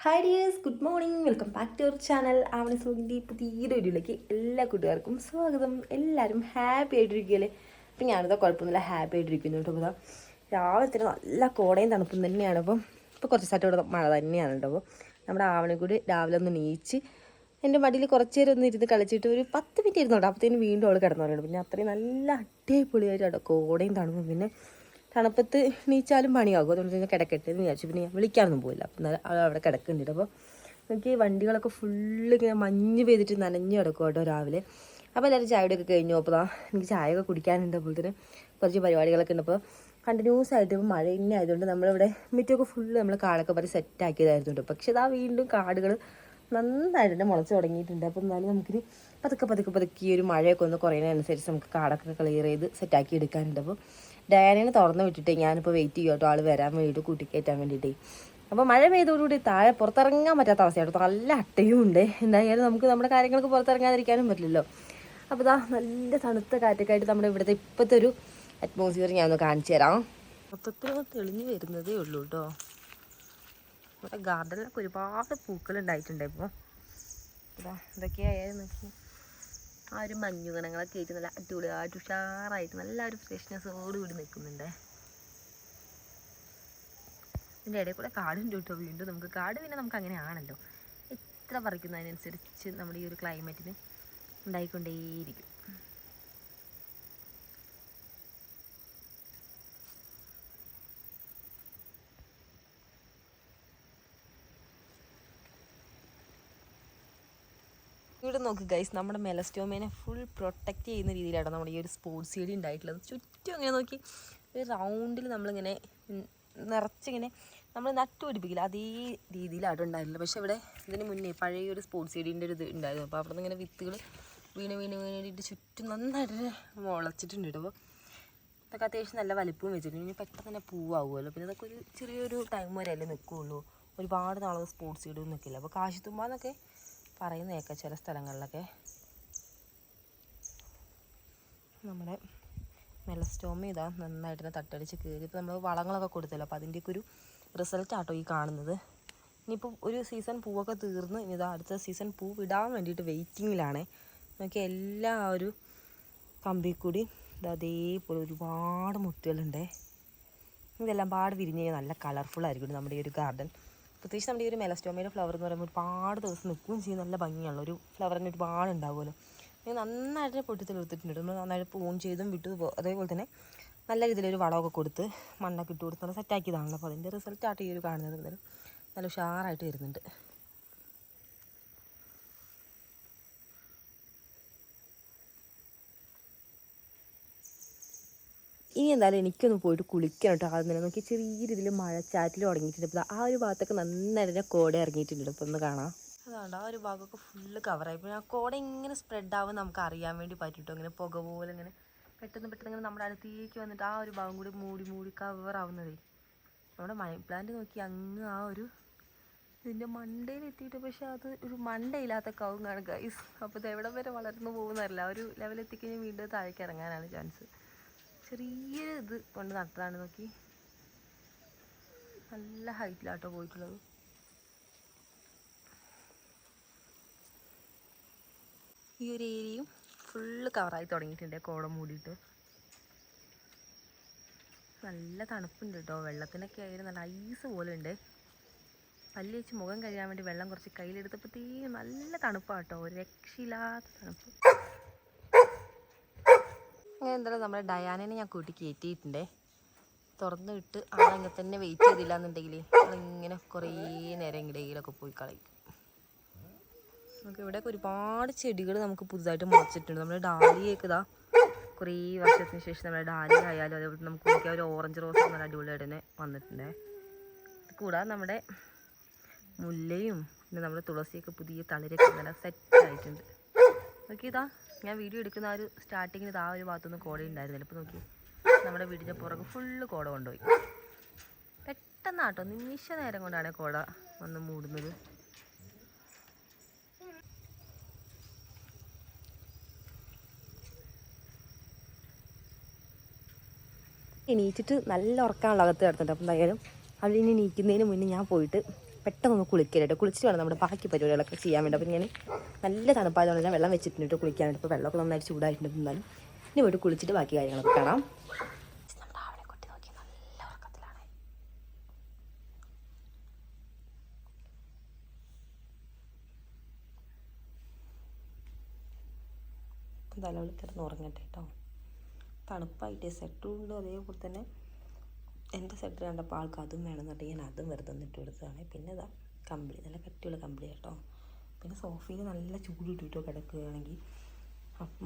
Hi dears, good morning. Welcome back to our channel Avani സോഗിൻ്റെ പുതിയൊരു വീഡിയോയിലേക്ക് എല്ലാ കൂട്ടുകാർക്കും സ്വാഗതം. എല്ലാവരും ഹാപ്പി ആയിട്ടിരിക്കുകയല്ലേ? അപ്പം ഞാനിതാ കുഴപ്പമൊന്നുമില്ല, ഹാപ്പി ആയിട്ടിരിക്കുന്നു കേട്ടോ. അപ്പോൾ രാവിലെ തന്നെ നല്ല കോടയും തണുപ്പും തന്നെയാണ്. ഇപ്പോൾ കുറച്ച് ദിവസമായിട്ട് ഇവിടെ മഴ തന്നെയാണ് കേട്ടോ. അപ്പോൾ നമ്മുടെ ആവണിക്കൂടി രാവിലെ ഒന്ന് നീച്ച് എൻ്റെ മടിയിൽ കുറച്ച് നേരം ഒന്ന് ഇരുന്ന് കളിച്ചിട്ട് ഒരു 10 മിനിറ്റ് ഇരുന്നോട്ടോ. അപ്പോഴത്തേനും വീണ്ടും അവൾ കിടന്നു. പിന്നെ അത്രയും നല്ല അടിപൊളിയായിട്ട് കേട്ടോ കോടയും തണുപ്പും. പിന്നെ തണുപ്പത്ത് നീച്ചാലും പണിയാകും. അതുകൊണ്ട് ഞാൻ കിടക്കട്ടെ എന്ന് വിചാരിച്ചു. പിന്നെ ഞാൻ വിളിക്കാനൊന്നും പോയില്ല. അപ്പം എന്നാലും അവിടെ കിടക്കുന്നുണ്ട്. അപ്പോൾ എനിക്ക് വണ്ടികളൊക്കെ ഫുള്ള് ഇങ്ങനെ മഞ്ഞ് പെയ്തിട്ട് നനഞ്ഞ് കിടക്കും കേട്ടോ രാവിലെ. അപ്പോൾ എല്ലാവരും ചായയുടെയൊക്കെ കഴിഞ്ഞു. അപ്പോൾ എനിക്ക് ചായയൊക്കെ കുടിക്കാനുണ്ട്. അപ്പോൾ തന്നെ കുറച്ച് പരിപാടികളൊക്കെ ഉണ്ട്. അപ്പോൾ കണ്ടിന്യൂസ് ആയിട്ട് ഇപ്പോൾ മഴ തന്നെ ആയതുകൊണ്ട് നമ്മളിവിടെ മുറ്റമൊക്കെ ഫുള്ള് നമ്മൾ കാടൊക്കെ പറഞ്ഞ് സെറ്റാക്കിയതായിരുന്നു. പക്ഷേ ഇതാ വീണ്ടും കാടുകൾ നന്നായിട്ട് തന്നെ മുളച്ച് തുടങ്ങിയിട്ടുണ്ട്. അപ്പോൾ എന്നാലും നമുക്കിനി പതുക്കെ ഈ ഒരു മഴയൊക്കെ ഒന്ന് കുറയുന്നതനുസരിച്ച് നമുക്ക് കാടൊക്കെ ക്ലിയർ ചെയ്ത് സെറ്റാക്കി എടുക്കാനുണ്ട്. അപ്പോൾ ഡയാനേനെ തുറന്ന് വിട്ടിട്ടേ ഞാനിപ്പോൾ വെയിറ്റ് ചെയ്യും കേട്ടോ, ആൾ വരാൻ വേണ്ടിയിട്ട് കൂട്ടിക്കയറ്റാൻ വേണ്ടിയിട്ടേ. അപ്പോൾ മഴ പെയ്തോടുകൂടി താഴെ പുറത്തിറങ്ങാൻ പറ്റാത്ത അവസ്ഥയാണ്. നല്ല അട്ടയും ഉണ്ട്. എന്തായാലും നമുക്ക് നമ്മുടെ കാര്യങ്ങൾക്ക് പുറത്തിറങ്ങാതിരിക്കാനും പറ്റില്ലല്ലോ. അപ്പോൾ ഇതാ നല്ല തണുത്ത കാറ്റൊക്കെ ആയിട്ട് നമ്മുടെ ഇവിടുത്തെ ഇപ്പോഴത്തെ ഒരു അറ്റ്മോസ്ഫിയർ ഞാനൊന്ന് കാണിച്ചു തരാം. മൊത്തത്തിൽ തെളിഞ്ഞ് വരുന്നതേ ഉള്ളൂ കേട്ടോ. നമ്മുടെ ഗാർഡനിലൊക്കെ ഒരുപാട് പൂക്കളുണ്ടായിട്ടുണ്ട്. ഇപ്പോൾ ഇതാ ഇതൊക്കെയായാലും നോക്കി ആ ഒരു മഞ്ഞുകണങ്ങളൊക്കെ ആയിട്ട് നല്ല അടിപൊളിയായിട്ട് ഉഷാറായിട്ട് നല്ല ഒരു ഫ്രഷ്നെസ്സോടുകൂടി നിൽക്കുന്നുണ്ട്. ഇതിൻ്റെ ഇടയിൽ കൂടെ കാടുണ്ട് കേട്ടോ. വീണ്ടും നമുക്ക് കാട് പിന്നെ നമുക്ക് അങ്ങനെയാണല്ലോ, എത്ര പറിക്കുന്നതിനനുസരിച്ച് നമ്മുടെ ഈ ഒരു ക്ലൈമറ്റിന് ഉണ്ടായിക്കൊണ്ടേയിരിക്കും. ഇവിടെ നോക്ക് ഗൈസ്, നമ്മുടെ മെലസ്റ്റോമേനെ ഫുൾ പ്രൊട്ടക്റ്റ് ചെയ്യുന്ന രീതിയിലാണ് നമ്മുടെ ഈ ഒരു സ്പോർട്സ് സീഡി ഉണ്ടായിട്ടുള്ളത്. ചുറ്റും ഇങ്ങനെ നോക്കി ഒരു റൗണ്ടിൽ നമ്മളിങ്ങനെ നിറച്ചിങ്ങനെ നമ്മൾ നട്ടുപിടിപ്പിക്കില്ല, അതേ രീതിയിലാണ് ഉണ്ടായിരുന്നത്. പക്ഷേ ഇവിടെ ഇതിന് മുന്നേ പഴയ ഒരു സ്പോർട്സ് സീഡിൻ്റെ ഒരു ഇത് ഉണ്ടായിരുന്നു. അപ്പോൾ അവിടെ നിന്ന് ഇങ്ങനെ വിത്തുകൾ വീണിട്ട് ചുറ്റും നന്നായിട്ട് മുളച്ചിട്ടുണ്ട് കേട്ടോ. അപ്പോൾ ഇതൊക്കെ അത്യാവശ്യം നല്ല വലിപ്പവും വെച്ചിട്ടുണ്ട്. ഇനി പെട്ടെന്ന് തന്നെ പൂവാകുമല്ലോ. പിന്നെ ഇതൊക്കെ ഒരു ചെറിയൊരു ടൈം വരെ അല്ലേ നിൽക്കുകയുള്ളൂ, ഒരുപാട് നാളെ സ്പോർട്സ് സീഡൊന്നും നിൽക്കില്ല. അപ്പോൾ കാശിത്തുമ്പാന്നൊക്കെ പറയുന്നതൊക്കെ ചില സ്ഥലങ്ങളിലൊക്കെ നമ്മുടെ മെലസ്റ്റോമ ഇതാ നന്നായിട്ട് തന്നെ തട്ടടിച്ച് കയറി. ഇപ്പോൾ നമ്മൾ വളങ്ങളൊക്കെ കൊടുത്തല്ലോ, അപ്പോൾ അതിൻ്റെയൊക്കെ ഒരു റിസൾട്ടാട്ടോ ഈ കാണുന്നത്. ഇനിയിപ്പോൾ ഒരു സീസൺ പൂവൊക്കെ തീർന്ന് ഇനി ഇതാ അടുത്ത സീസൺ പൂ വിടാൻ വേണ്ടിയിട്ട് വെയിറ്റിങ്ങിലാണ്. നോക്കി എല്ലാ ഒരു കമ്പി കൂടി ഇതാ അതേപോലെ ഒരുപാട് മുത്തുകളുണ്ട്. ഇതെല്ലാം പാട് വിരിഞ്ഞ് നല്ല കളർഫുള്ളായിരിക്കും നമ്മുടെ ഈ ഒരു ഗാർഡൻ. പ്രത്യേകിച്ച് നമ്മുടെ ഈ ഒരു മെലസ്റ്റോമയുടെ ഫ്ലവർ എന്ന് പറയുമ്പോൾ ഒരുപാട് ദിവസം നിൽക്കുകയും ചെയ്യും. നല്ല ഭംഗിയുള്ള ഒരു ഫ്ലവറിന് ഒരുപാട് ഉണ്ടാവുമല്ലോ. നന്നായിട്ട് പൊട്ടിത്തെടുത്തിട്ടുണ്ട്. നമ്മൾ നന്നായിട്ട് പൂൺ ചെയ്തും വിട്ടു. അതേപോലെ തന്നെ നല്ല രീതിയിലൊരു വളമൊക്കെ കൊടുത്ത് മണ്ണൊക്കെ ഇട്ട് കൊടുത്ത് നല്ല സെറ്റാക്കിയതാണല്ലോ. അപ്പോൾ അതിൻ്റെ റിസൾട്ടായിട്ട് ഈ ഒരു കാണുന്നത് എന്തായാലും നല്ല ഉഷാറായിട്ട് വരുന്നുണ്ട്. ഇനി എന്തായാലും എനിക്കൊന്ന് പോയിട്ട് കുളിക്കണം കേട്ടോ. ആദ്യം തന്നെ നോക്കി ചെറിയ രീതിയിൽ മഴച്ചാറ്റിൽ തുടങ്ങിയിട്ടുണ്ട്. ഇപ്പോൾ ആ ഒരു ഭാഗത്തൊക്കെ നന്നായിട്ട് കോട ഇറങ്ങിയിട്ടുണ്ട്. ഇപ്പോൾ ഒന്ന് കാണാം. അതുകൊണ്ട് ആ ഒരു ഭാഗമൊക്കെ ഫുള്ള് കവറായി. പിന്നെ ആ കോട ഇങ്ങനെ സ്പ്രെഡാവും നമുക്ക് അറിയാൻ വേണ്ടി പറ്റിട്ടോ. ഇങ്ങനെ പുക പോലെ ഇങ്ങനെ പെട്ടെന്ന് ഇങ്ങനെ നമ്മുടെ അടുത്തേക്ക് വന്നിട്ട് ആ ഒരു ഭാഗം കൂടി മൂടി കവറാവുന്നതേ. നമ്മുടെ മണി പ്ലാന്റ് നോക്കി അങ്ങ് ആ ഒരു ഇതിൻ്റെ മണ്ടയിൽ എത്തിയിട്ട്, പക്ഷെ അത് ഒരു മണ്ടയില്ലാത്ത കവുങ്ങാണ് ഗൈസ്. അപ്പോൾ ഇത് എവിടെ വരെ വളർന്നു പോകുന്നതല്ല, ഒരു ലെവലെത്തിക്കഴിഞ്ഞാൽ വീണ്ടും താഴേക്ക് ഇറങ്ങാനാണ് ചാൻസ്. ചെറിയൊരു ഇത് കൊണ്ട് നട്ടതാണ്. നോക്കി നല്ല ഹൈറ്റിലാട്ടോ പോയിട്ടുള്ളത്. ഈ ഒരു ഏരിയയും ഫുള്ള് കവറായി തുടങ്ങിയിട്ടുണ്ട് കോട മൂടിയിട്ട്. നല്ല തണുപ്പുണ്ട് കേട്ടോ. വെള്ളത്തിനൊക്കെ ആയാലും നല്ല ഐസ് പോലെ ഉണ്ട്. പല്ല് വെച്ച് മുഖം കഴിയാൻ വേണ്ടി വെള്ളം കുറച്ച് കയ്യിലെടുത്തപ്പോഴത്തേക്കും നല്ല തണുപ്പാണ് കേട്ടോ, ഒരു രക്ഷയില്ലാത്ത തണുപ്പ്. അങ്ങനെ എന്തായാലും നമ്മുടെ ഡയാനേനെ ഞാൻ കൂട്ടി കയറ്റിയിട്ടുണ്ടേ. തുറന്ന് വിട്ട് ആളങ്ങനെ തന്നെ വെയിറ്റ് ചെയ്തില്ല എന്നുണ്ടെങ്കിൽ ആളിങ്ങനെ കുറേ നേരം ഇടയിലൊക്കെ പോയി കളയും. നമുക്ക് ഇവിടെയൊക്കെ ഒരുപാട് ചെടികൾ നമുക്ക് പുതുതായിട്ട് മുളച്ചിട്ടുണ്ട്. നമ്മുടെ ഡാലിയൊക്കെ ഇതാ കുറേ വർഷത്തിന് ശേഷം നമ്മുടെ ഡാലിയ ആയാലും അതേപോലെ നമുക്ക് നോക്കിയാൽ ഒരു ഓറഞ്ച് റോസ് നല്ല അടിപൊളിയായിട്ട് തന്നെ വന്നിട്ടുണ്ട്. കൂടാതെ നമ്മുടെ മുല്ലയും പിന്നെ നമ്മുടെ തുളസിയൊക്കെ പുതിയ തളിരൊക്കെ നല്ല സെറ്റായിട്ടുണ്ട്. നോക്കിയതാ ഞാൻ വീഡിയോ എടുക്കുന്ന ആ ഒരു സ്റ്റാർട്ടിങ്ങിൽ ആ ഒരു ഭാഗത്തൊന്നും കോട ഉണ്ടായിരുന്നില്ല. ഇപ്പോൾ നോക്കി നമ്മുടെ വീടിൻ്റെ പുറകെ ഫുള്ള് കോട കൊണ്ടുപോയി. പെട്ടെന്നാട്ടോ, നിമിഷ നേരം കൊണ്ടാണ് കോട വന്ന് മൂടുന്നത്. എണീറ്റിട്ട് നല്ല ഉറക്കാനുള്ള അകത്ത് കിടത്തുന്നുണ്ട്. അപ്പം എന്തായാലും അതിന് എണീക്കുന്നതിന് മുന്നേ ഞാൻ പോയിട്ട് പെട്ടെന്ന് കുളിക്കരുത്. കുളിച്ചിട്ട് വേണം നമ്മുടെ ബാക്കി പരിപാടികളൊക്കെ ചെയ്യാൻ വേണ്ടി. അപ്പോൾ ഞാൻ നല്ല തണുപ്പായതുകൊണ്ട് ഞാൻ വെള്ളം വെച്ചിട്ടുണ്ട് കുളിക്കാനായിട്ട്. ഇപ്പോൾ വെള്ളമൊക്കെ നന്നായിട്ട് ചൂടായിട്ടുണ്ട്. എന്നാലും ഇനി പോയിട്ട് കുളിച്ചിട്ട് ബാക്കി കാര്യങ്ങളൊക്കെ കാണാം. നമ്മുടെ ആവണെ കുട്ടി നോക്കി നല്ല ഉറക്കത്തിലാണ്. എന്തായാലും അവൾ കിടന്ന് ഉറങ്ങട്ടെ കേട്ടോ. തണുപ്പായിട്ട് സെറ്റുണ്ട്. അതേപോലെ തന്നെ എൻ്റെ സെറ്റ് കണ്ടപ്പോൾ ആൾക്ക് അതും വേണമെന്നുണ്ടെങ്കിൽ ഞാൻ അതും വെറുതെ ഇട്ട് കൊടുത്തതാണ്. പിന്നെ ഇതാ കമ്പിളി, നല്ല കട്ടിയുള്ള കമ്പിളി കേട്ടോ. പിന്നെ സോഫയിൽ നല്ല ചൂട് ഇട്ടിട്ടോ കിടക്കുകയാണെങ്കിൽ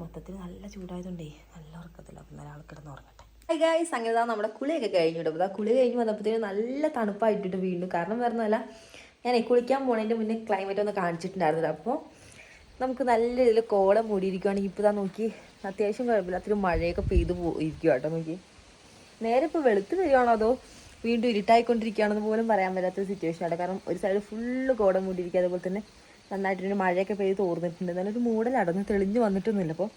മൊത്തത്തിൽ നല്ല ചൂടായതുകൊണ്ടേ നല്ല ഉറക്കത്തില്ല. അപ്പം നല്ല ആൾ കിടന്ന് ഉറങ്ങട്ടെ. ഗൈസ്, അങ്ങനെ നമ്മുടെ കുളിയൊക്കെ കഴിഞ്ഞിട്ട് അപ്പോൾ കുളി കഴിഞ്ഞ് വന്നപ്പോഴത്തേനും നല്ല തണുപ്പായിട്ടിട്ട് വീണ്ടും. കാരണം വരുന്നതല്ല, ഞാൻ കുളിക്കാൻ പോണതിൻ്റെ മുന്നേ ക്ലൈമറ്റ് ഒന്ന് കാണിച്ചിട്ടുണ്ടായിരുന്നില്ല. അപ്പോൾ നമുക്ക് നല്ല ഇതിൽ കോട മൂടിയിരിക്കുകയാണെങ്കിൽ ഇപ്പോൾ ഇതാ നോക്കി അത്യാവശ്യം കുഴപ്പമില്ലാത്തൊരു മഴയൊക്കെ പെയ്ത് ഇരിക്കുക കേട്ടോ. നോക്കി നേരെ ഇപ്പോൾ വെളുത്ത് വരികയാണോ അതോ വീണ്ടും ഇരുട്ടായിക്കൊണ്ടിരിക്കുകയാണെന്ന് പോലും പറയാൻ പറ്റാത്ത സിറ്റുവേഷനാണ്. കാരണം ഒരു സൈഡ് ഫുള്ള് കോട മൂടിയിരിക്കുക. അതുപോലെ തന്നെ നന്നായിട്ടൊരു മഴയൊക്കെ പെയ്ത് തോർന്നിട്ടുണ്ട്. എന്നാലും ഒരു മൂടലടന്ന് തെളിഞ്ഞ് വന്നിട്ടൊന്നുമില്ല. അപ്പോൾ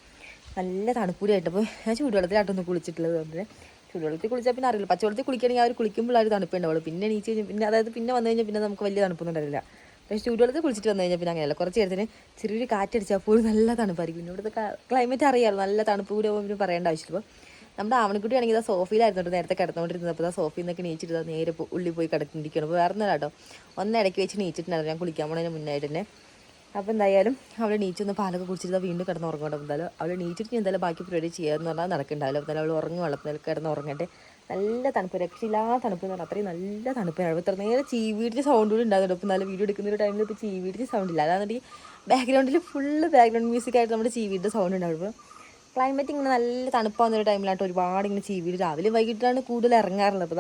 നല്ല തണുപ്പൂടിയായിട്ട് അപ്പോൾ ഞാൻ ചൂടുവെള്ളത്തിലായിട്ടൊന്ന് കുളിച്ചിട്ടുള്ളത്. അതുകൊണ്ട് ചൂടുവെള്ളത്തിൽ കുളിച്ചാൽ പിന്നെ അറിയില്ല. പച്ചവെള്ളത്തിൽ കുളിക്കുകയാണെങ്കിൽ ആ ഒരു കുളിക്കുമ്പോൾ ആ ഒരു തണുപ്പുണ്ടാവുള്ളൂ. പിന്നെ എണീച്ച് കഴിഞ്ഞാൽ പിന്നെ അതായത് പിന്നെ വന്നു കഴിഞ്ഞാൽ പിന്നെ നമുക്ക് വലിയ തണുപ്പൊന്നും ഉണ്ടാവില്ല. പക്ഷേ ചൂടുവെള്ളത്തിൽ കുളിച്ചിട്ട് വന്നു കഴിഞ്ഞാൽ പിന്നെ അങ്ങനെയല്ല. കുറച്ച് നേരത്തിന് ചെറിയൊരു കാറ്റടിച്ചാൽ പോലും നല്ല തണുപ്പായിരിക്കും. പിന്നെ ഇവിടുത്തെ ക്ലൈമറ്റ് അറിയാമല്ലോ, നല്ല തണുപ്പ് കൂടി ആകുമ്പോൾ പറയേണ്ട ആവശ്യമില്ല. അപ്പോൾ നമ്മുടെ ആവണിക്കുട്ടി ആണെങ്കിൽ സോഫയിലായിരുന്നു നേരത്തെ കിടന്നുകൊണ്ടിരുന്നത്. അപ്പോൾ സോഫയിൽ നിന്നൊക്കെ നീച്ചിട്ട് നേരെ ഉള്ളിൽ പോയി കിടന്നിരിക്കണം. അപ്പോൾ വേറെ ഒന്നും കേട്ടോ, ഇടയ്ക്ക് വെച്ച് നീച്ചിട്ടുണ്ടായിരുന്നു ഞാൻ കുളിക്കാൻ പോണതിന് മുന്നായിട്ട് തന്നെ. അപ്പോൾ എന്തായാലും അവൾ നീച്ചൊന്ന് പാലൊക്കെ കുടിച്ചിട്ട് വീണ്ടും കിടന്ന് ഉറങ്ങണം. എന്തായാലും അവൾ നീച്ചിട്ട് എന്തായാലും ബാക്കി പരിപാടി ചെയ്യാമെന്ന് പറഞ്ഞാൽ നടക്കുന്നുണ്ടാവില്ല. അപ്പോൾ അവൾ ഉറങ്ങുകയുള്ളൂ. അപ്പോൾ കിടന്ന് ഉറങ്ങട്ടെ. നല്ല തണുപ്പ്, രക്ഷയില്ലാത്ത തണുപ്പ് എന്ന് പറഞ്ഞാൽ അത്രയും നല്ല തണുപ്പാണ്. ഇത്ര നേരെ ചീവീടിച്ച് സൗണ്ട് കൂടി ഉണ്ടാകുന്നുണ്ട്. അപ്പോൾ നല്ല വീഡിയോ എടുക്കുന്ന ഒരു ടൈമിൽ ഇപ്പോൾ ചീവീടിച്ച് സൗണ്ട് ഇല്ല. അതാണെങ്കിൽ ബാക്ക്ഗ്രൗണ്ടിൽ ഫുള്ള് ബാക്ക്ഗ്രൗണ്ട് മ്യൂസിക്കായിട്ട് നമ്മുടെ ചീവീടിൻ്റെ സൗണ്ട് ഉണ്ടാവും. ഇപ്പോൾ ക്ലൈമറ്റ് ഇങ്ങനെ നല്ല തണുപ്പാകുന്ന ഒരു ടൈമിലായിട്ട് ഒരുപാട് ഇങ്ങനെ ചീവീട് രാവിലെ വൈകിട്ടാണ് കൂടുതൽ ഇറങ്ങാറുള്ളത്.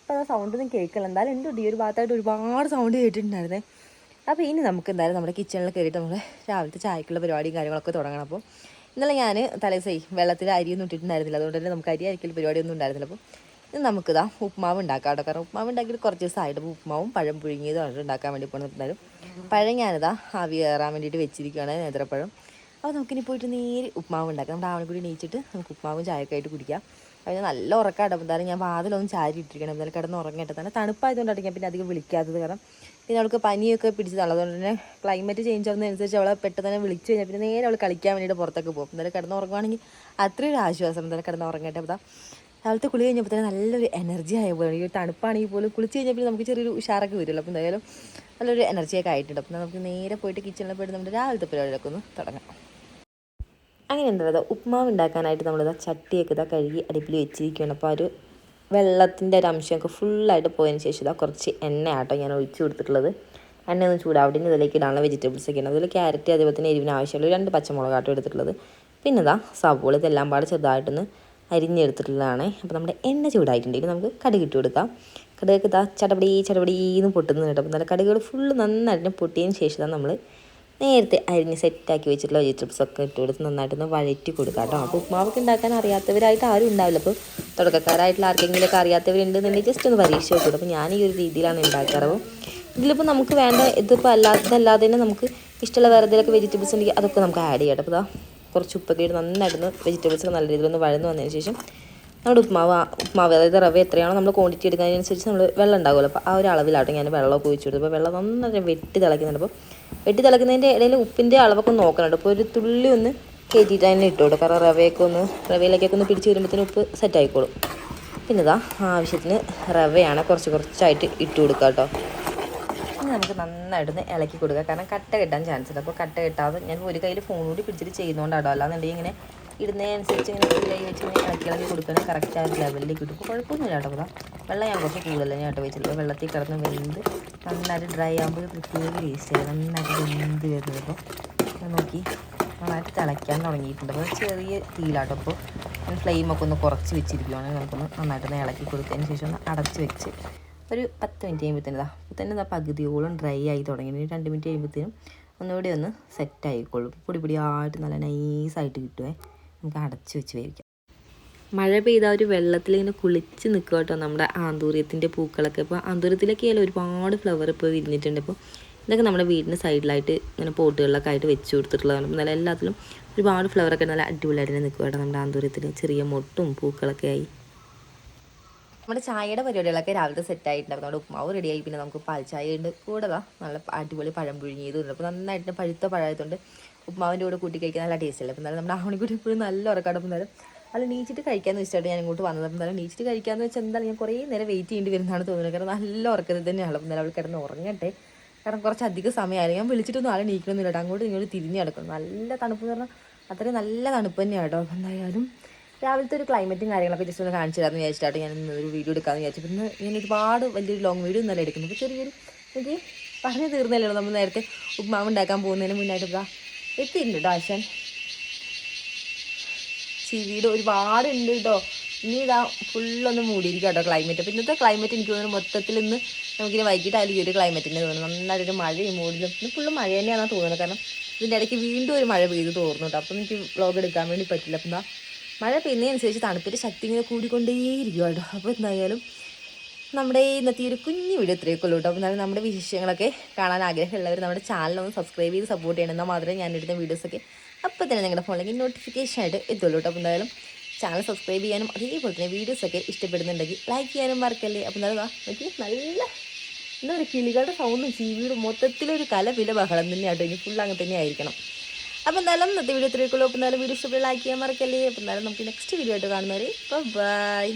അപ്പോൾ ആ സൗണ്ടൊന്നും കേൾക്കില്ല. എന്തായാലും ഉണ്ട് ഈ ഒരു ഭാഗത്തായിട്ട് ഒരുപാട് സൗണ്ട് കേട്ടിട്ടുണ്ടായിരുന്നേ. അപ്പോൾ ഇനി നമുക്ക് എന്തായാലും നമ്മുടെ കിച്ചണിൽ കയറിയിട്ട് നമ്മൾ രാവിലത്തെ ചായക്കുള്ള പരിപാടിയും കാര്യങ്ങളൊക്കെ തുടങ്ങണം. അപ്പോൾ ഇന്നലെ ഞാൻ തലേദിവസമായി വെള്ളത്തിൽ അരിയൊന്നും ഇട്ടിട്ടുണ്ടായിരുന്നില്ല. അതുകൊണ്ട് തന്നെ നമുക്ക് അരി അരിക്കൽ പരിപാടിയൊന്നും ഉണ്ടായിരുന്നില്ല. അപ്പോൾ ഇത് നമുക്കിതാ ഉപ്മാവ് ഉണ്ടാക്കാം കേട്ടോ. കാരണം ഉപ്മാവ് ഉണ്ടാക്കിയിട്ട് കുറച്ച് ദിവസമായിട്ട് ഉപ്മാവും പഴം പുഴുങ്ങിയതും ഉണ്ടാക്കാൻ വേണ്ടി പോകുന്നുണ്ടായിരുന്നു. പഴം ഞാനിതാ ആവി കയറാൻ വേണ്ടിയിട്ട് വെച്ചിരിക്കുകയാണ്, നേന്ത്രപ്പഴം. അപ്പോൾ നമുക്കിനി പോയിട്ട് നേരെ ഉപ്മാവ് ഉണ്ടാക്കാം. നമ്മുടെ ആവണക്കൂടി നീച്ചിട്ട് നമുക്ക് ഉപ്മാവും ചായയൊക്കെ ആയിട്ട് കുടിക്കാം. അതിന് നല്ല ഉറക്കാട്ടോ. എന്തായാലും ഞാൻ വാതിലൊന്നും ചാരി ഇട്ടിരിക്കണം. എന്തായാലും കിടന്ന് ഉറങ്ങട്ടെ. തന്നെ തണുപ്പായതുകൊണ്ടാണ് ഞാൻ പിന്നെ അധികം വിളിക്കാത്തത്. കാരണം പിന്നെ അവൾക്ക് പനിയൊക്കെ പിടിച്ചതാണ്. അതുകൊണ്ട് തന്നെ ക്ലൈമറ്റ് ചേഞ്ച് ആവുന്നതനുസരിച്ച് അവളെ പെട്ടെന്ന് തന്നെ വിളിച്ചു കഴിഞ്ഞാൽ പിന്നെ നേരെ അവൾ കളിക്കാൻ വേണ്ടിയിട്ട് പുറത്തൊക്കെ പോകും. എന്തായാലും കിടന്ന് ഉറങ്ങുവാണെങ്കിൽ അത്രയും ഒരു ആശ്വാസം. എന്തായാലും കിടന്ന് ഉറങ്ങട്ടെ. അപ്പോൾ രാവിലത്തെ കുളി കഴിഞ്ഞപ്പോൾ തന്നെ നല്ലൊരു എനർജി ആയ പോലെ. ഈ തണുപ്പാണെങ്കിൽ പോലും കുളിച്ച് കഴിഞ്ഞാൽ പിന്നെ നമുക്ക് ചെറിയൊരു ഉഷാറൊക്കെ വരുമല്ലോ. അപ്പോൾ എന്തായാലും നല്ലൊരു എനർജിയൊക്കെ ആയിട്ടുണ്ട്. അപ്പോൾ നമുക്ക് നേരെ പോയിട്ട് കിച്ചണിൽ പോയിട്ട് നമ്മുടെ രാവിലത്തെ പരിപാടികളൊക്കെ ഒന്ന് തുടങ്ങാം. അങ്ങനെ എന്താ പറയുക, ഉപ്മാവ് ഉണ്ടാക്കാനായിട്ട് നമ്മളിതാ ചട്ടിയൊക്കെ കഴുകി അടുപ്പിൽ വെച്ചിരിക്കുകയാണ്. അപ്പോൾ ഒരു വെള്ളത്തിൻ്റെ ഒരു അംശമൊക്കെ ഫുള്ളായിട്ട് പോയതിന് ശേഷം ഇതാ കുറച്ച് എണ്ണ ആട്ടോ ഞാൻ ഒഴിച്ചു കൊടുത്തിട്ടുള്ളത്. എണ്ണ ഒന്ന് ചൂടാവിടെ ഇതിലേക്ക് ഇടാനുള്ള വെജിറ്റബിൾസൊക്കെയാണ്. അതിൽ ക്യാരറ്റ്, അതേപോലെ തന്നെ എരിവിന് ആവശ്യമുള്ള 2 പച്ചമുളകാട്ടോ എടുത്തിട്ടുള്ളത്. പിന്നെ ഇതാ സവോള, ഇതെല്ലാം പാടെ ചെറുതായിട്ടൊന്ന് അരിഞ്ഞെടുത്തിട്ടുള്ളതാണ്. അപ്പോൾ നമ്മുടെ എണ്ണ ചൂടായിട്ടുണ്ടെങ്കിൽ നമുക്ക് കടുക് ഇട്ട് കൊടുക്കാം. കടുകൊക്കെ ഇതാ ചടപടീന്ന് പൊട്ടുന്നത് കേട്ടോ. അപ്പോൾ നല്ല കടുകുകൾ ഫുള്ള് നന്നായിട്ട് പൊട്ടിയതിന് ശേഷം നമ്മൾ നേരത്തെ അരിഞ്ഞ് സെറ്റാക്കി വെച്ചിട്ടുള്ള വെജിറ്റബിൾസൊക്കെ ഇട്ട് കൊടുത്ത് നന്നായിട്ടൊന്ന് വഴറ്റി കൊടുക്കാം കേട്ടോ. അപ്പോൾ ഉപ്മാവൊക്കെ ഉണ്ടാക്കാൻ അറിയാത്തവരായിട്ട് ആരും ഉണ്ടാവില്ല. അപ്പോൾ തുടക്കക്കാരായിട്ടുള്ള ആർക്കെങ്കിലുമൊക്കെ അറിയാത്തവരുണ്ടെന്നുണ്ടെങ്കിൽ ജസ്റ്റ് ഒന്ന് പരീക്ഷ വെക്കും. അപ്പോൾ ഞാൻ ഈ ഒരു രീതിയിലാണ് ഉണ്ടാക്കാറ്. അപ്പോൾ ഇതിലിപ്പോൾ നമുക്ക് വേണ്ട ഇതിപ്പോൾ ഇതല്ലാതെ തന്നെ നമുക്ക് ഇഷ്ടമുള്ള വേറെ എന്തെങ്കിലുമൊക്കെ വെജിറ്റബിൾസ് ഉണ്ടെങ്കിൽ അതൊക്കെ നമുക്ക് ആഡ് ചെയ്യാം. അപ്പോൾ കുറച്ച് ഉപ്പൊക്കെ ഇട്ട് നന്നായിട്ടൊന്ന് വെജിറ്റബിൾസൊക്കെ നല്ല രീതിയിലൊന്ന് വഴന്ന് വന്നതിന് ശേഷം നമ്മുടെ ഉപ്മാവ് അതായത് റവ എത്രയാണോ നമ്മൾ ക്വാണ്ടിറ്റി എടുക്കുന്നതിനനുസരിച്ച് നമ്മൾ വെള്ളം ഉണ്ടാകുമല്ലോ. അപ്പോൾ ആ ഒരു അളവിലാട്ടോ ഞാൻ വെള്ളമൊക്കെ ഒഴിച്ചു കൊടുത്തു. അപ്പോൾ വെള്ളം നന്നായിട്ട് വെട്ടി തിളയ്ക്കുന്നുണ്ട്. അപ്പോൾ വെട്ടി തിളയ്ക്കുന്നതിൻ്റെ ഇടയിൽ ഉപ്പിൻ്റെ അളവൊക്കെ നോക്കണുണ്ട്. അപ്പോൾ ഒരു തുള്ളി ഒന്ന് കയറ്റിയിട്ട് തന്നെ ഇട്ടു കൊടുക്കും. കാരണം റവയിലേക്കൊക്കെ ഒന്ന് പിടിച്ച് വരുമ്പോഴത്തേനും ഉപ്പ് സെറ്റ് ആയിക്കോളും. പിന്നെ ഇതാ ആവശ്യത്തിന് റവയാണ് കുറച്ചായിട്ട് ഇട്ട് കൊടുക്കുക കേട്ടോ. ഇനി നമുക്ക് നന്നായിട്ടൊന്ന് ഇളക്കി കൊടുക്കുക. കാരണം കട്ട കിട്ടാൻ ചാൻസ് ഉണ്ട്. അപ്പോൾ കട്ട കിട്ടാതെ ഞാൻ ഒരു കയ്യിൽ ഫോൺ കൂടി പിടിച്ചിട്ട് ചെയ്യുന്നതുകൊണ്ടാണോ. അല്ലാന്നുണ്ടെങ്കിൽ ഇങ്ങനെ ഇടുന്നതിനനുസരിച്ച് ഇങ്ങനെ കൈ വെച്ച് ഇങ്ങനെ ഇളക്കി കൊടുക്കുകയാണെങ്കിൽ കറക്റ്റ് ആ ഒരു ലെവലിലേക്ക് കിട്ടും. അപ്പോൾ കുഴപ്പമൊന്നുമില്ല കേട്ടോ. അപ്പോൾ വെള്ളം ഞാൻ കുറച്ച് കൂടുതൽ ഞാൻ വെച്ചിട്ടുള്ളത്. വെള്ളത്തിൽ കിടന്ന് വെന്ത് നന്നായിട്ട് ഡ്രൈ ആകുമ്പോൾ പ്രത്യേക ടേസ്റ്റ് ആയി നന്നായിട്ട് വെന്ത് വരുന്നത്. അപ്പോൾ നോക്കി നന്നായിട്ട് തിളയ്ക്കാൻ തുടങ്ങിയിട്ടുണ്ട്. അപ്പോൾ ചെറിയ തീയിലാട്ടോ. അപ്പോൾ ഞാൻ ഫ്ലെയിമൊക്കെ ഒന്ന് കുറച്ച് വെച്ചിരിക്കുകയാണെങ്കിൽ നമുക്കൊന്ന് നന്നായിട്ടൊന്ന് ഇളക്കി കൊടുത്തതിന് ശേഷം ഒന്ന് അടച്ച് വെച്ച് ഒരു 10 മിനിറ്റ് കഴിയുമ്പോഴത്തേനും പകുതിയോളം ഡ്രൈ ആയി തുടങ്ങി. 2 മിനിറ്റ് കഴിയുമ്പോഴത്തേനും ഒന്നുകൂടി ഒന്ന് സെറ്റ് ആയിക്കോളും. പൊടിയായിട്ട് നല്ല നൈസായിട്ട് കിട്ടുമേ. നമുക്ക് അടച്ച് വെച്ച് വേവിക്കാം. മഴ പെയ്ത ഒരു വെള്ളത്തിലിങ്ങനെ കുളിച്ച് നിൽക്കുക കേട്ടോ നമ്മുടെ ആന്തൂര്യത്തിൻ്റെ പൂക്കളൊക്കെ. ഇപ്പോൾ ആന്തൂര്യത്തിലൊക്കെ ആയാലും ഒരുപാട് ഫ്ലവർ ഇപ്പോൾ വിരിഞ്ഞിട്ടുണ്ട്. അപ്പോൾ ഇതൊക്കെ നമ്മുടെ വീടിൻ്റെ സൈഡിലായിട്ട് ഇങ്ങനെ പോട്ടുകളിലൊക്കെ ആയിട്ട് വെച്ച് കൊടുത്തിട്ടുള്ളതാണ്. നല്ല എല്ലാത്തിലും ഒരുപാട് ഫ്ലവറൊക്കെ നല്ല അടിപൊളിയായിട്ട് തന്നെ നിൽക്കുക കേട്ടോ നമ്മുടെ ആന്തൂര്യത്തിൽ. ചെറിയ മൊട്ടും പൂക്കളൊക്കെ ആയി. നമ്മുടെ ചായയുടെ പരിപാടികളൊക്കെ രാവിലത്തെ സെറ്റായിട്ടുണ്ട്. അപ്പോൾ നമ്മുടെ ഉപ്മാവ് റെഡിയായി. പിന്നെ നമുക്ക് പാൽ ചായ ഉണ്ട് കൂടെ നല്ല അടിപൊളി പഴം പുഴുങ്ങിയതുണ്ട്. അപ്പോൾ നന്നായിട്ട് പഴുത്ത പഴമായതുകൊണ്ട് ഉപ്മാവിൻ്റെ കൂടെ കൂട്ടി കഴിക്കാൻ നല്ല ടേസ്റ്റ് അല്ലേ. അപ്പോൾ എന്നാലും നമ്മുടെ ആവണിക്കൂടി ഇപ്പോഴും നല്ല ഉറക്കാണ്. അപ്പോൾ എന്നാലും അത് നീച്ചിട്ട് കഴിക്കാമെന്ന് വെച്ചിട്ട് ഞാൻ ഇങ്ങോട്ട് വന്നത്. അപ്പോൾ എന്നാലും നീച്ചിട്ട് കഴിക്കാമെന്ന് വെച്ചാൽ എന്തായാലും ഞാൻ കുറേ നേരം വെയിറ്റ് ചെയ്യേണ്ടി വരുന്നതാണ് തോന്നുന്നത്. കാരണം നല്ല ഉറക്കത്തിൽ തന്നെയാണ്. അപ്പോൾ എന്നാലും അവൾ കിടന്ന് ഉറങ്ങട്ടെ. കാരണം കുറച്ചധികം സമയമായിരുന്നു. ഞാൻ വിളിച്ചിട്ടൊന്നും ആളെ നീക്കണമെന്നില്ല കേട്ടോ. അങ്ങോട്ട് ഇങ്ങോട്ട് തിരിഞ്ഞ് കിടക്കും. നല്ല തണുപ്പ് എന്ന് പറഞ്ഞാൽ അത്രയും നല്ല തണുപ്പ് തന്നെയാണ് കേട്ടോ. അപ്പോൾ എന്തായാലും രാവിലത്തെ ഒരു ക്ലൈമറ്റും കാര്യങ്ങളൊക്കെ ജസ്റ്റ് ഒന്ന് കാണിച്ചു തരാമെന്ന് വിചാരിച്ചിട്ടാണ് ഞാൻ ഒരു വീഡിയോ എടുക്കാമെന്ന് വിചാരിച്ചു. പിന്നെ ഞാൻ ഒരുപാട് വലിയൊരു ലോങ് വീഡിയോ ഒന്നല്ല എടുക്കുന്നത്. അപ്പോൾ ചെറിയൊരു എനിക്ക് പറഞ്ഞു തീർന്നല്ലോ. നമ്മൾ നേരത്തെ ഉപ്മാവ് ഉണ്ടാക്കാൻ പോകുന്നതിന് മുന്നായിട്ട് ഇതാ എത്തിയിട്ടുണ്ട് കേട്ടോ ആശാൻ. ചീവീട് ഒരുപാട് ഉണ്ട് കേട്ടോ. ഇനി ഇതാ ഫുള്ളൊന്ന് മൂടിയിരിക്കും കേട്ടോ ക്ലൈമറ്റ്. അപ്പോൾ ഇന്നത്തെ ക്ലൈമറ്റ് എനിക്ക് തോന്നുന്നു മൊത്തത്തിൽ ഇന്ന് നമുക്കിനി വൈകിട്ടായാലും ഈ ഒരു ക്ലൈമറ്റിൻ്റെ തോന്നുന്നു. നന്നായിട്ടൊരു മഴയും മൂടിലും ഇന്ന് ഫുള്ള് മഴ തന്നെയാണെന്ന് തോന്നുന്നത്. കാരണം ഇതിൻ്റെ ഇടയ്ക്ക് വീണ്ടും ഒരു മഴ പെയ്ത് തോന്നുന്നു കേട്ടോ. അപ്പോൾ എനിക്ക് വ്ളോഗ് എടുക്കാൻ വേണ്ടി പറ്റില്ല. അപ്പം എന്താ മഴ പെയ്യുന്നതനുസരിച്ച് തണുപ്പിൻ്റെ ശക്തി ഇങ്ങനെ കൂടിക്കൊണ്ടേയിരിക്കും കേട്ടോ. അപ്പോൾ എന്തായാലും നമ്മുടെ ഇന്നത്തെ ഒരു കുഞ്ഞു വീഡിയോ ഇത്രയൊക്കെ ഉള്ളൂ കേട്ടോ. അപ്പോൾ എന്നാലും നമ്മുടെ വിശേഷങ്ങളൊക്കെ കാണാൻ ആഗ്രഹമുള്ളവർ നമ്മുടെ ചാനലൊന്ന് സബ്സ്ക്രൈബ് ചെയ്ത് സപ്പോർട്ട് ചെയ്യണം. എന്നാൽ മാത്രമേ ഞാനിടുന്ന വീഡിയോസൊക്കെ അപ്പോൾ തന്നെ നിങ്ങളുടെ ഫോണിലേക്ക് നോട്ടിഫിക്കേഷൻ ആയിട്ട് എത്തുള്ളൂ കേട്ടോ. അപ്പോൾ എന്തായാലും ചാനൽ സബ്സ്ക്രൈബ് ചെയ്യാനും അതേപോലെ തന്നെ വീഡിയോസൊക്കെ ഇഷ്ടപ്പെടുന്നുണ്ടെങ്കിൽ ലൈക്ക് ചെയ്യാനും മറക്കല്ലേ. അപ്പോൾ എന്തായാലും എനിക്ക് നല്ല എന്താ പറയുക കിളികളുടെ സൗണ്ടും ചീവിയുടെ മൊത്തത്തിലൊരു കലപില ബഹളം തന്നെയാട്ടോ. ഇനി ഫുൾ അങ്ങനെ തന്നെ ആയിരിക്കണം. അപ്പോൾ എന്തായാലും ഇന്നത്തെ വീഡിയോ ഇത്രയൊക്കെ ഉള്ളൂ. അപ്പോൾ എന്തായാലും വീഡിയോ ഇഷ്ടപ്പെട്ട് ലൈക്ക് ചെയ്യാൻ മറക്കല്ലേ. അപ്പോൾ എന്തായാലും നമുക്ക് നെക്സ്റ്റ് വീഡിയോ ആയിട്ട് കാണുന്നവരെ ബൈ.